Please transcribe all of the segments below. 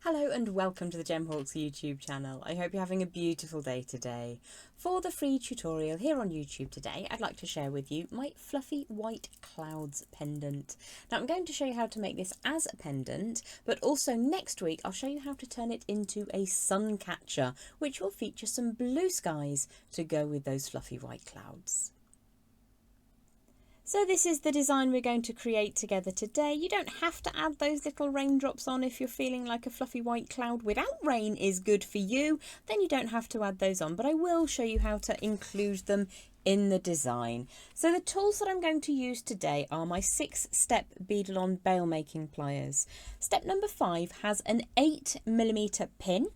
Hello and welcome to the Gemhawks YouTube channel. I hope you're having a beautiful day today. For the free tutorial here on YouTube today, I'd like to share with you my fluffy white clouds pendant. Now I'm going to show you how to make this as a pendant, but also next week I'll show you how to turn it into a sun catcher, which will feature some blue skies to go with those fluffy white clouds. So this is the design we're going to create together today. You don't have to add those little raindrops on if you're feeling like a fluffy white cloud without rain is good for you, then you don't have to add those on, but I will show you how to include them in the design. So the tools that I'm going to use today are my 6-step beadle-on bail making pliers. Step number 5 has an 8mm pin.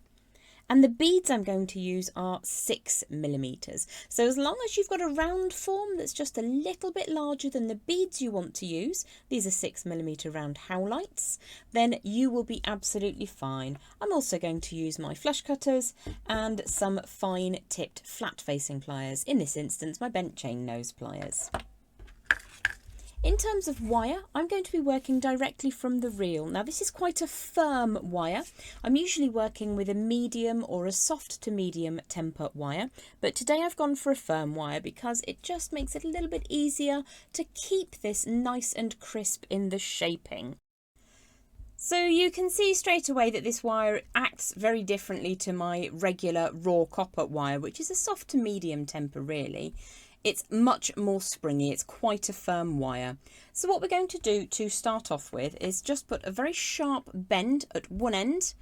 And the beads I'm going to use are 6mm. So as long as you've got a round form that's just a little bit larger than the beads you want to use, these are 6mm round howlites, then you will be absolutely fine. I'm also going to use my flush cutters and some fine tipped flat facing pliers. In this instance, my bent chain nose pliers. In terms of wire, I'm going to be working directly from the reel. Now this is quite a firm wire. I'm usually working with a medium or a soft to medium temper wire, but today I've gone for a firm wire because it just makes it a little bit easier to keep this nice and crisp in the shaping. So you can see straight away that this wire acts very differently to my regular raw copper wire, which is a soft to medium temper really. It's much more springy, it's quite a firm wire. So what we're going to do to start off with is just put a very sharp bend at one end,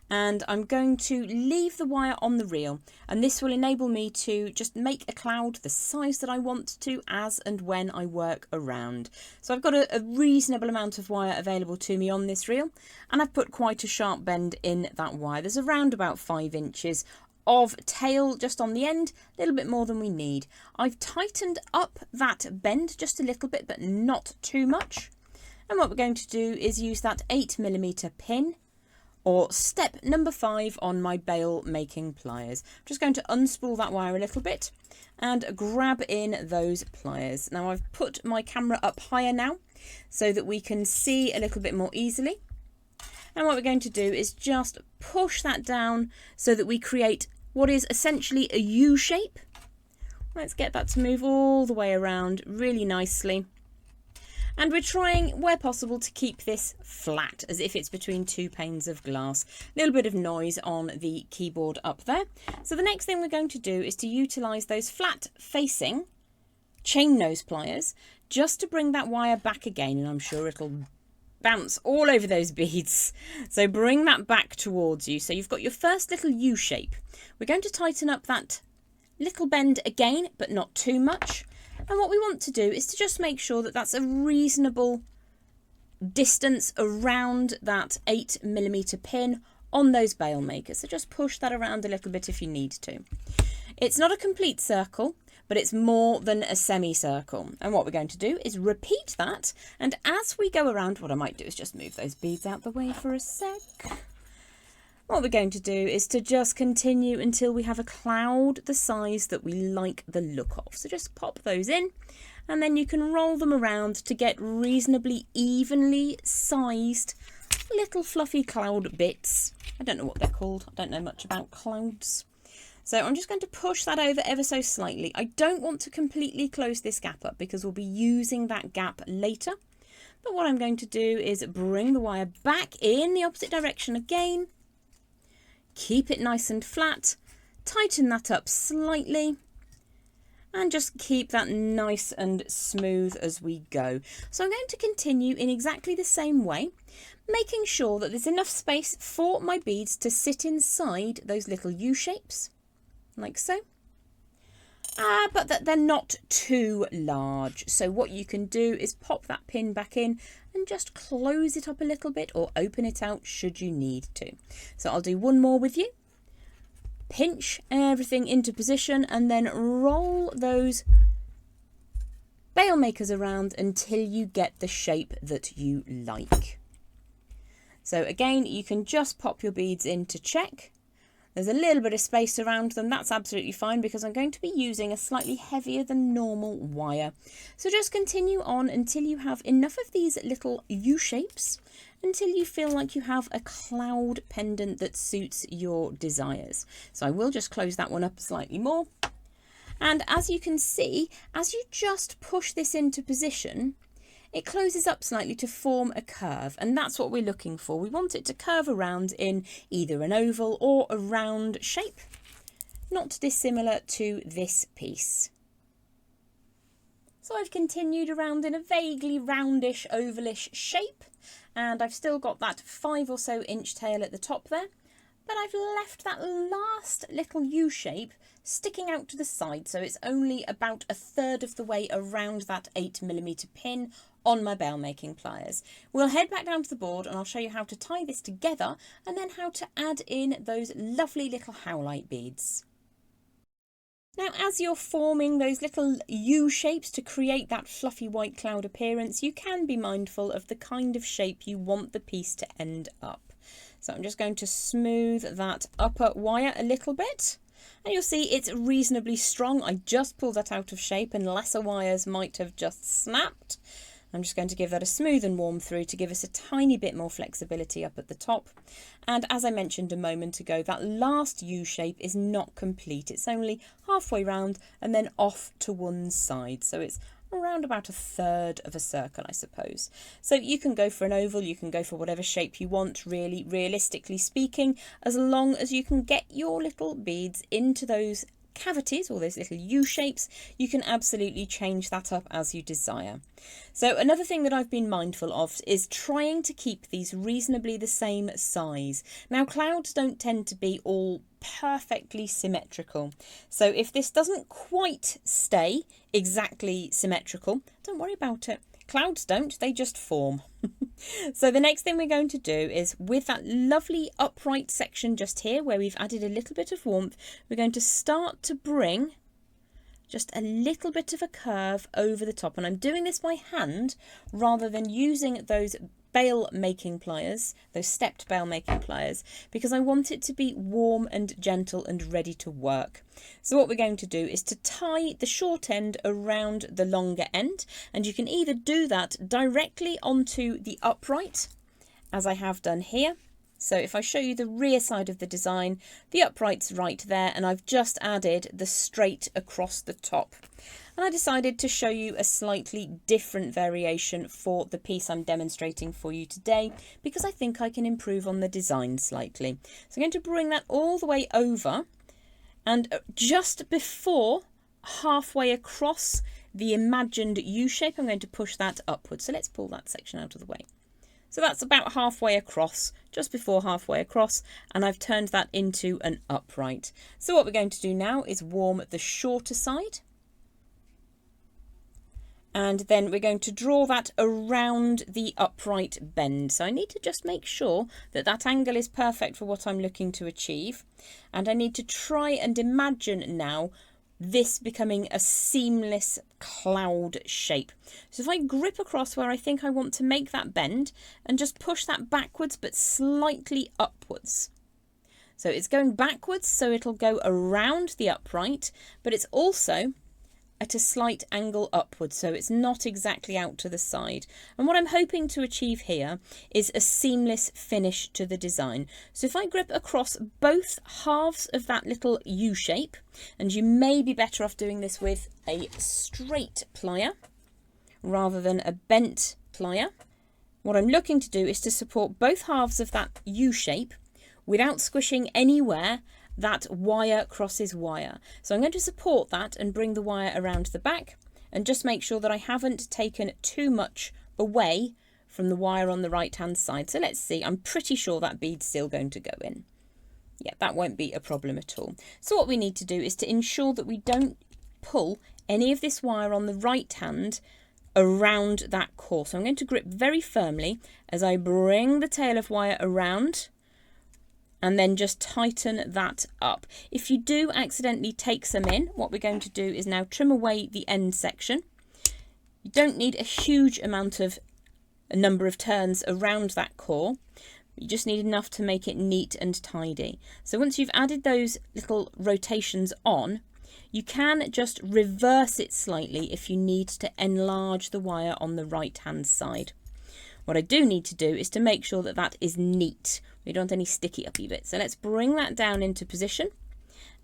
and I'm going to leave the wire on the reel, and this will enable me to just make a cloud the size that I want to as and when I work around. So I've got a reasonable amount of wire available to me on this reel, and I've put quite a sharp bend in that wire. There's around about 5 inches of tail just on the end, a little bit more than we need. I've tightened up that bend just a little bit, but not too much. And what we're going to do is use that 8mm pin, or step number 5 on my bail making pliers. I'm just going to unspool that wire a little bit and grab in those pliers. Now I've put my camera up higher now so that we can see a little bit more easily. And what we're going to do is just push that down so that we create what is essentially a U shape. Let's get that to move all the way around really nicely. And we're trying, where possible, to keep this flat as if it's between 2 panes of glass. A little bit of noise on the keyboard up there. So the next thing we're going to do is to utilise those flat facing chain nose pliers just to bring that wire back again, and I'm sure it'll bounce all over those beads. So bring that back towards you. So you've got your first little U shape. We're going to tighten up that little bend again, but not too much. And what we want to do is to just make sure that that's a reasonable distance around that 8mm pin on those bail makers. So just push that around a little bit if you need to. It's not a complete circle, but it's more than a semicircle. And what we're going to do is repeat that. And as we go around, what I might do is just move those beads out the way for a sec. What we're going to do is to just continue until we have a cloud the size that we like the look of. So just pop those in, and then you can roll them around to get reasonably evenly sized little fluffy cloud bits. I don't know what they're called. I don't know much about clouds. So I'm just going to push that over ever so slightly. I don't want to completely close this gap up because we'll be using that gap later. But what I'm going to do is bring the wire back in the opposite direction again. Keep it nice and flat. Tighten that up slightly. And just keep that nice and smooth as we go. So I'm going to continue in exactly the same way, making sure that there's enough space for my beads to sit inside those little U shapes. Like so, but that they're not too large. So what you can do is pop that pin back in and just close it up a little bit, or open it out should you need to. So I'll do one more with you. Pinch everything into position and then roll those bail makers around until you get the shape that you like. So again, you can just pop your beads in to check. There's a little bit of space around them. That's absolutely fine because I'm going to be using a slightly heavier than normal wire. So just continue on until you have enough of these little U shapes until you feel like you have a cloud pendant that suits your desires. So I will just close that one up slightly more. And as you can see, as you just push this into position, it closes up slightly to form a curve, and that's what we're looking for. We want it to curve around in either an oval or a round shape, not dissimilar to this piece. So I've continued around in a vaguely roundish, ovalish shape, and I've still got that 5 or so inch tail at the top there, but I've left that last little U shape sticking out to the side, so it's only about 1/3 of the way around that 8mm pin on my bell making pliers. We'll head back down to the board and I'll show you how to tie this together and then how to add in those lovely little howlite beads. Now, as you're forming those little U shapes to create that fluffy white cloud appearance, you can be mindful of the kind of shape you want the piece to end up. So I'm just going to smooth that upper wire a little bit, and you'll see it's reasonably strong. I just pulled that out of shape and lesser wires might have just snapped. I'm just going to give that a smooth and warm through to give us a tiny bit more flexibility up at the top. And as I mentioned a moment ago, that last U shape is not complete. It's only halfway round and then off to one side. So it's around about 1/3 of a circle, I suppose. So you can go for an oval, you can go for whatever shape you want, really, realistically speaking, as long as you can get your little beads into those cavities or those little U shapes, you can absolutely change that up as you desire. So another thing that I've been mindful of is trying to keep these reasonably the same size. Now, clouds don't tend to be all perfectly symmetrical, so if this doesn't quite stay exactly symmetrical, don't worry about it. Clouds don't, they just form. So the next thing we're going to do is, with that lovely upright section just here where we've added a little bit of warmth, we're going to start to bring just a little bit of a curve over the top. And I'm doing this by hand rather than using those bail making pliers, those stepped bail making pliers, because I want it to be warm and gentle and ready to work. So what we're going to do is to tie the short end around the longer end, and you can either do that directly onto the upright, as I have done here. So if I show you the rear side of the design, the upright's right there, and I've just added the straight across the top. And I decided to show you a slightly different variation for the piece I'm demonstrating for you today, because I think I can improve on the design slightly. So I'm going to bring that all the way over, and just before halfway across the imagined U shape, I'm going to push that upwards. So let's pull that section out of the way. So that's about halfway across, just before halfway across, and I've turned that into an upright. So what we're going to do now is warm the shorter side. And then we're going to draw that around the upright bend. So I need to just make sure that that angle is perfect for what I'm looking to achieve. And I need to try and imagine now this becoming a seamless cloud shape. So if I grip across where I think I want to make that bend and just push that backwards but slightly upwards. So it's going backwards, so it'll go around the upright, but it's also at a slight angle upwards, so it's not exactly out to the side. And what I'm hoping to achieve here is a seamless finish to the design. So if I grip across both halves of that little U shape, and you may be better off doing this with a straight plier rather than a bent plier, what I'm looking to do is to support both halves of that U shape without squishing anywhere that wire crosses wire. So I'm going to support that and bring the wire around the back, and just make sure that I haven't taken too much away from the wire on the right hand side. So let's see, I'm pretty sure that bead's still going to go in. Yeah, that won't be a problem at all. So what we need to do is to ensure that we don't pull any of this wire on the right hand around that core. So I'm going to grip very firmly as I bring the tail of wire around, and then just tighten that up. If you do accidentally take some in, what we're going to do is now trim away the end section. You don't need a huge amount of a number of turns around that core. You just need enough to make it neat and tidy. So once you've added those little rotations on, you can just reverse it slightly if you need to enlarge the wire on the right hand side. What I do need to do is to make sure that that is neat. We don't want any sticky uppy bits. So let's bring that down into position.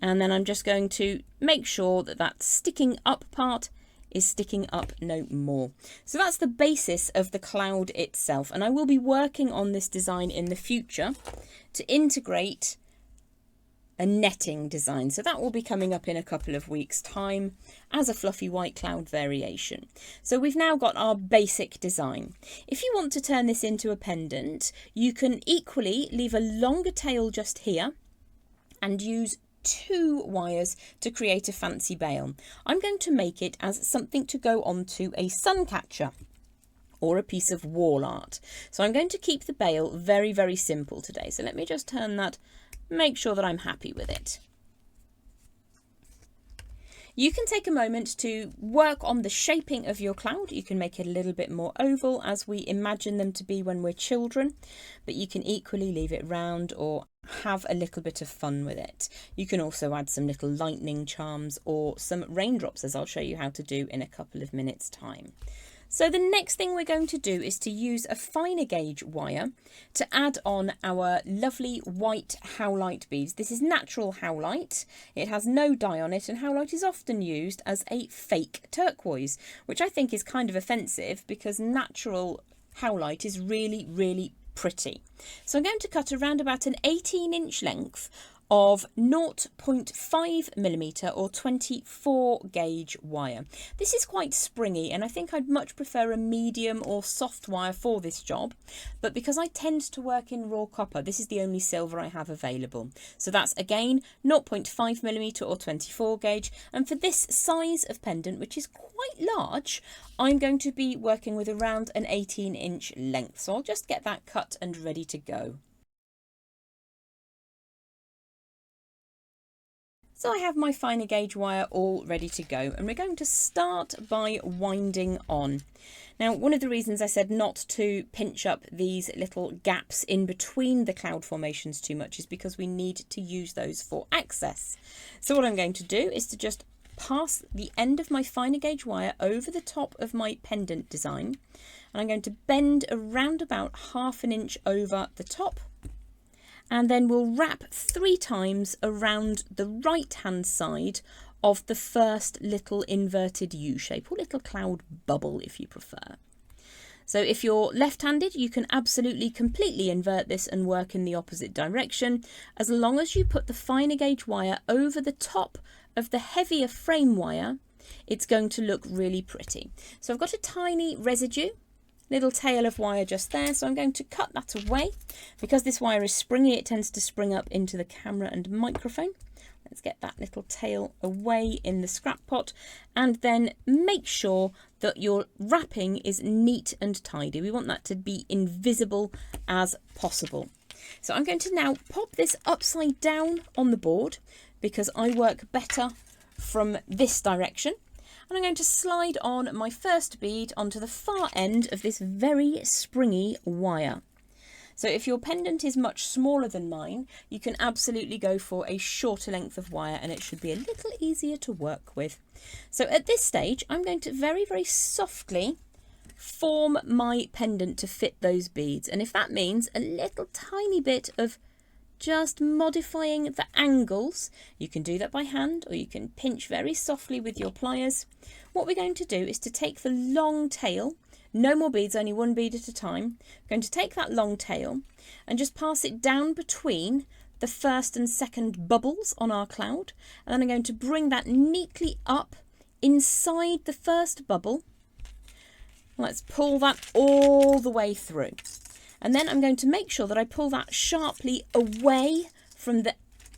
And then I'm just going to make sure that that sticking up part is sticking up no more. So that's the basis of the cloud itself. And I will be working on this design in the future to integrate a netting design. So that will be coming up in a couple of weeks' time as a fluffy white cloud variation. So we've now got our basic design. If you want to turn this into a pendant, you can equally leave a longer tail just here and use 2 wires to create a fancy bail. I'm going to make it as something to go onto a sun catcher or a piece of wall art. So I'm going to keep the bail very, very simple today. So let me just turn that, make sure that I'm happy with it. You can take a moment to work on the shaping of your cloud. You can make it a little bit more oval as we imagine them to be when we're children, but you can equally leave it round or have a little bit of fun with it. You can also add some little lightning charms or some raindrops, as I'll show you how to do in a couple of minutes' time. So the next thing we're going to do is to use a finer gauge wire to add on our lovely white howlite beads. This is natural howlite. It has no dye on it, and howlite is often used as a fake turquoise, which I think is kind of offensive because natural howlite is really, really pretty. So I'm going to cut around about an 18-inch length of 0.5mm or 24 gauge wire. This is quite springy, and I think I'd much prefer a medium or soft wire for this job, but because I tend to work in raw copper, this is the only silver I have available. So that's again 0.5mm or 24 gauge, and for this size of pendant, which is quite large, I'm going to be working with around an 18-inch length. So I'll just get that cut and ready to go. So I have my finer gauge wire all ready to go, and we're going to start by winding on. Now, one of the reasons I said not to pinch up these little gaps in between the cloud formations too much is because we need to use those for access. So what I'm going to do is to just pass the end of my finer gauge wire over the top of my pendant design, and I'm going to bend around about 1/2 inch over the top, and then we'll wrap 3 times around the right hand side of the first little inverted U shape, or little cloud bubble if you prefer. So if you're left-handed, you can absolutely completely invert this and work in the opposite direction, as long as you put the finer gauge wire over the top of the heavier frame wire. It's going to look really pretty. So I've got a tiny residue, little tail of wire just there, so I'm going to cut that away. Because this wire is springy, it tends to spring up into the camera and microphone. Let's get that little tail away in the scrap pot, and then make sure that your wrapping is neat and tidy. We want that to be invisible as possible. So I'm going to now pop this upside down on the board because I work better from this direction. And I'm going to slide on my first bead onto the far end of this very springy wire. So if your pendant is much smaller than mine, you can absolutely go for a shorter length of wire and it should be a little easier to work with. So at this stage, I'm going to very, very softly form my pendant to fit those beads. And if that means a little tiny bit of just modifying the angles, you can do that by hand, or you can pinch very softly with your pliers. What we're going to do is to take the long tail, no more beads, only 1 bead at a time. I'm going to take that long tail and just pass it down between the first and second bubbles on our cloud, and then I'm going to bring that neatly up inside the first bubble. Let's pull that all the way through. And then I'm going to make sure that I pull that sharply away from the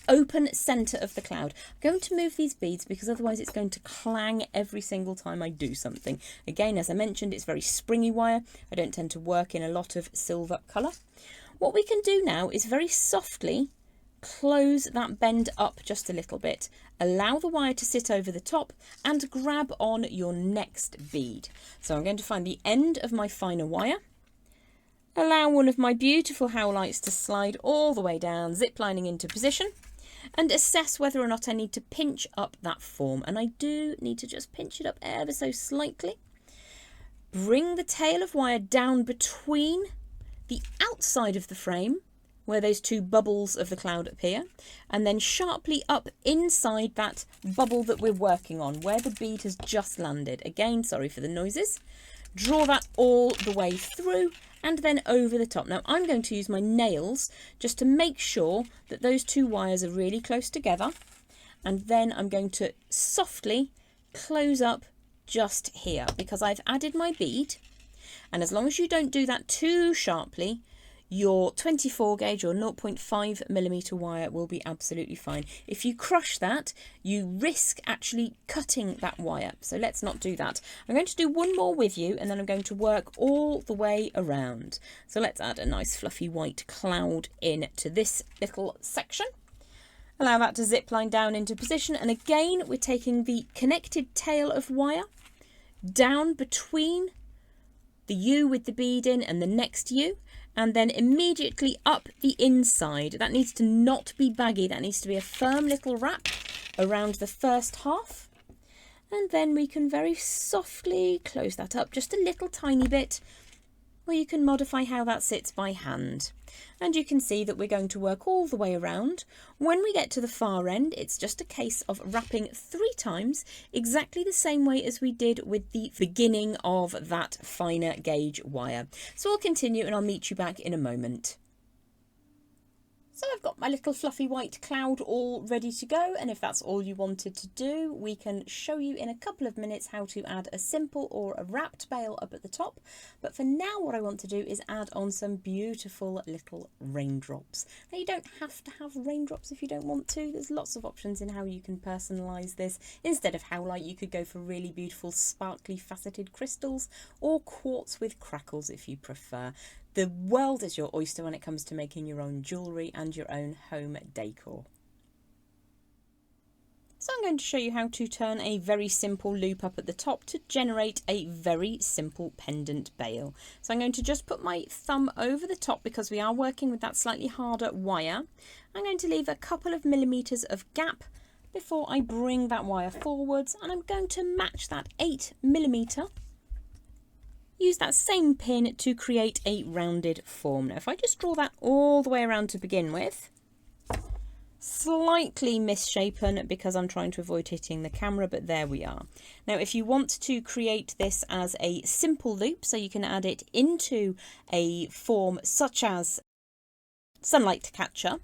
open centre of the cloud. I'm going to move these beads because otherwise it's going to clang every single time I do something. Again, as I mentioned, it's very springy wire. I don't tend to work in a lot of silver colour. What we can do now is very softly close that bend up just a little bit. Allow the wire to sit over the top and grab on your next bead. So I'm going to find the end of my finer wire. Allow one of my beautiful howlites to slide all the way down, ziplining into position, and assess whether or not I need to pinch up that form. And I do need to just pinch it up ever so slightly. bring the tail of wire down between the outside of the frame, where those two bubbles of the cloud appear, and then sharply up inside that bubble that we're working on, where the bead has just landed. Again, sorry for the noises. Draw that all the way through and then over the top. Now I'm going to use my nails just to make sure that those two wires are really close together, and then I'm going to softly close up just here because I've added my bead, and as long as you don't do that too sharply, your 24 gauge or 0.5mm wire will be absolutely fine. If you crush that, you risk actually cutting that wire. So let's not do that. I'm going to do one more with you, and then I'm going to work all the way around. So let's add a nice fluffy white cloud in to this little section. Allow that to zip line down into position. And again, we're taking the connected tail of wire down between the U with the bead in and the next U, and then immediately up the inside. That needs to not be baggy, that needs to be a firm little wrap around the first half, and then we can very softly close that up just a little tiny bit, or you can modify how that sits by hand. And you can see that we're going to work all the way around. When we get to the far end, it's just a case of wrapping 3 times, exactly the same way as we did with the beginning of that finer gauge wire. So I'll continue and I'll meet you back in a moment. So I've got my little fluffy white cloud all ready to go, and if that's all you wanted to do, we can show you in a couple of minutes how to add a simple or a wrapped bail up at the top. But for now, what I want to do is add on some beautiful little raindrops. Now, you don't have to have raindrops if you don't want to. There's lots of options in how you can personalise this. Instead of howlite, you could go for really beautiful sparkly faceted crystals, or quartz with crackles if you prefer. The world is your oyster when it comes to making your own jewellery and your own home decor. So I'm going to show you how to turn a very simple loop up at the top to generate a very simple pendant bail. So I'm going to just put my thumb over the top because we are working with that slightly harder wire. I'm going to leave a couple of millimetres of gap before I bring that wire forwards, and I'm going to match that 8mm. Use that same pin to create a rounded form. Now if I just draw that all the way around to begin with, slightly misshapen because I'm trying to avoid hitting the camera, but there we are. Now if you want to create this as a simple loop, so you can add it into a form such as sunlight catcher,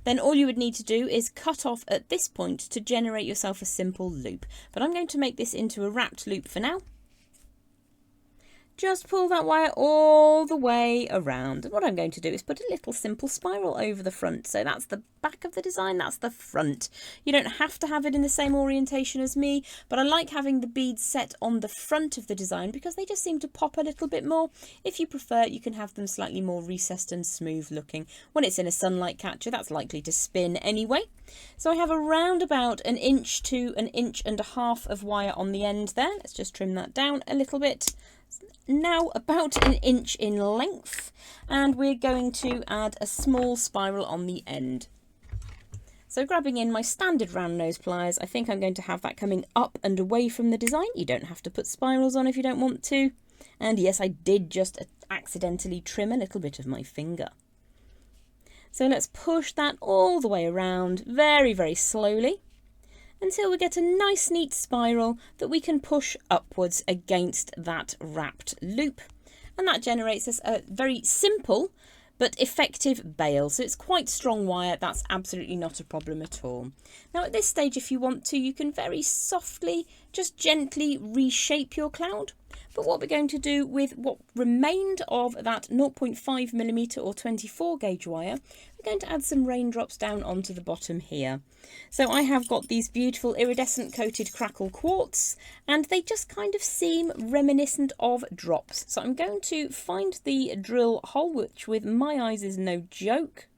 then all you would need to do is cut off at this point to generate yourself a simple loop. But I'm going to make this into a wrapped loop for now. Just pull that wire all the way around. And what I'm going to do is put a little simple spiral over the front. So that's the back of the design, that's the front. You don't have to have it in the same orientation as me, but I like having the beads set on the front of the design because they just seem to pop a little bit more. If you prefer, you can have them slightly more recessed and smooth looking. When it's in a sunlight catcher, that's likely to spin anyway. So I have around about 1 inch to 1.5 inches of wire on the end there. Let's just trim that down a little bit. Now about 1 inch in length, and we're going to add a small spiral on the end. So grabbing in my standard round nose pliers, I think I'm going to have that coming up and away from the design. You don't have to put spirals on if you don't want to. And yes, I did just accidentally trim a little bit of my finger. So let's push that all the way around very, very slowly, until we get a nice neat spiral that we can push upwards against that wrapped loop. And that generates us a very simple but effective bail. So it's quite strong wire, that's absolutely not a problem at all. Now at this stage, if you want to, you can very softly, just gently reshape your cloud. But what we're going to do with what remained of that 0.5mm or 24 gauge wire, we're going to add some raindrops down onto the bottom here. So I have got these beautiful iridescent coated crackle quartz, and they just kind of seem reminiscent of drops. So I'm going to find the drill hole, which with my eyes is no joke.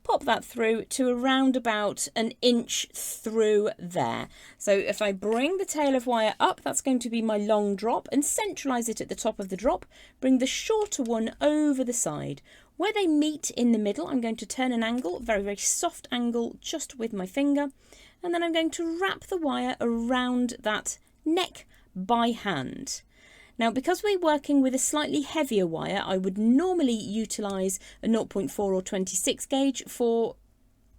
Pop that through to around about 1 inch through there. So if I bring the tail of wire up, that's going to be my long drop, and centralise it at the top of the drop. Bring the shorter one over the side. Where they meet in the middle, I'm going to turn an angle, very, very soft angle, just with my finger. And then I'm going to wrap the wire around that neck by hand. Now, because we're working with a slightly heavier wire, I would normally utilise a 0.4 or 26 gauge for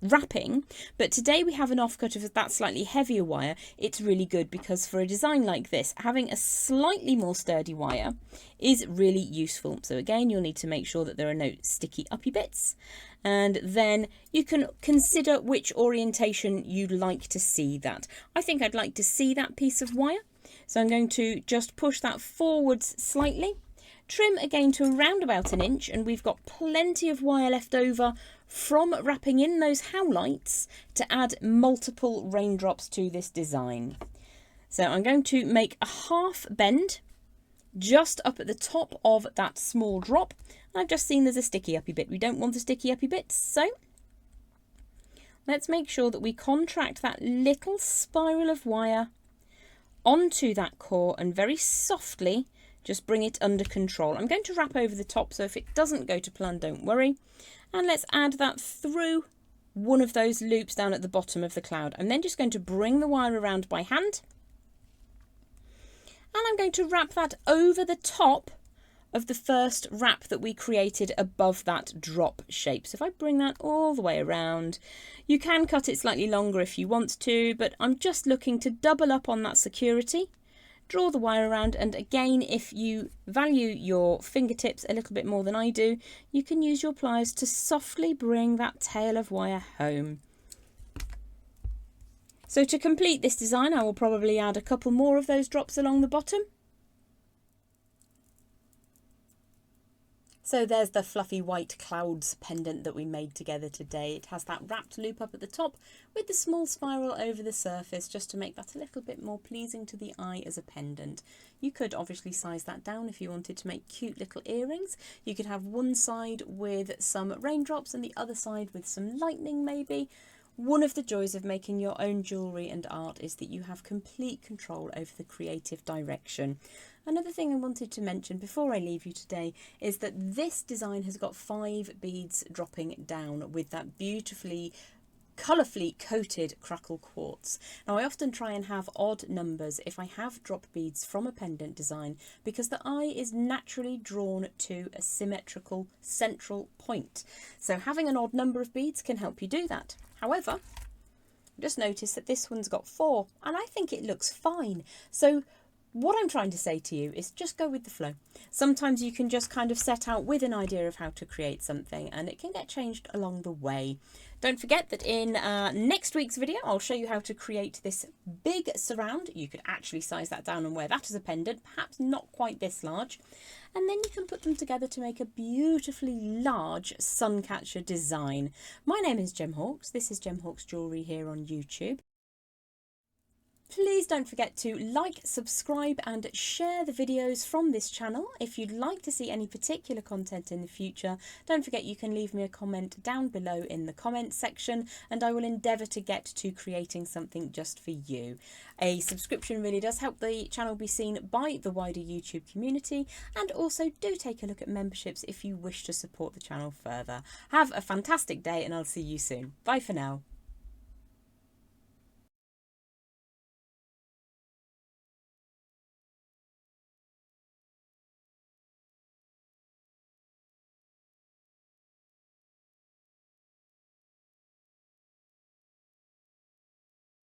wrapping, but today we have an offcut of that slightly heavier wire. It's really good because for a design like this, having a slightly more sturdy wire is really useful. So again, you'll need to make sure that there are no sticky uppy bits, and then you can consider which orientation you'd like to see that. I think I'd like to see that piece of wire, so I'm going to just push that forwards slightly, trim again to around about an inch, and we've got plenty of wire left over from wrapping in those howlites to add multiple raindrops to this design. So I'm going to make a half bend just up at the top of that small drop. I've just seen there's a sticky uppy bit. We don't want the sticky uppy bits, so let's make sure that we contract that little spiral of wire onto that core and very softly just bring it under control. I'm going to wrap over the top, so if it doesn't go to plan, don't worry. And let's add that through one of those loops down at the bottom of the cloud. I'm then just going to bring the wire around by hand. And I'm going to wrap that over the top of the first wrap that we created above that drop shape. So if I bring that all the way around, you can cut it slightly longer if you want to, but I'm just looking to double up on that security. Draw the wire around, and again, if you value your fingertips a little bit more than I do, you can use your pliers to softly bring that tail of wire home. So to complete this design, I will probably add a couple more of those drops along the bottom. So there's the fluffy white clouds pendant that we made together today. It has that wrapped loop up at the top with the small spiral over the surface, just to make that a little bit more pleasing to the eye as a pendant. You could obviously size that down if you wanted to make cute little earrings. You could have one side with some raindrops and the other side with some lightning maybe. One of the joys of making your own jewellery and art is that you have complete control over the creative direction. Another thing I wanted to mention before I leave you today is that this design has got 5 beads dropping down with that beautifully colourfully coated crackle quartz. Now I often try and have odd numbers if I have drop beads from a pendant design, because the eye is naturally drawn to a symmetrical central point. So having an odd number of beads can help you do that. However, just notice that this one's got 4 and I think it looks fine. So what I'm trying to say to you is just go with the flow. Sometimes you can just kind of set out with an idea of how to create something and it can get changed along the way. Don't forget that in next week's video, I'll show you how to create this big surround. You could actually size that down and wear that as a pendant, perhaps not quite this large. And then you can put them together to make a beautifully large suncatcher design. My name is Gem Hawks. This is Gem Hawks Jewellery here on YouTube. Please don't forget to like, subscribe and share the videos from this channel. If you'd like to see any particular content in the future, don't forget you can leave me a comment down below in the comment section and I will endeavour to get to creating something just for you. A subscription really does help the channel be seen by the wider YouTube community, and also do take a look at memberships if you wish to support the channel further. Have a fantastic day and I'll see you soon. Bye for now.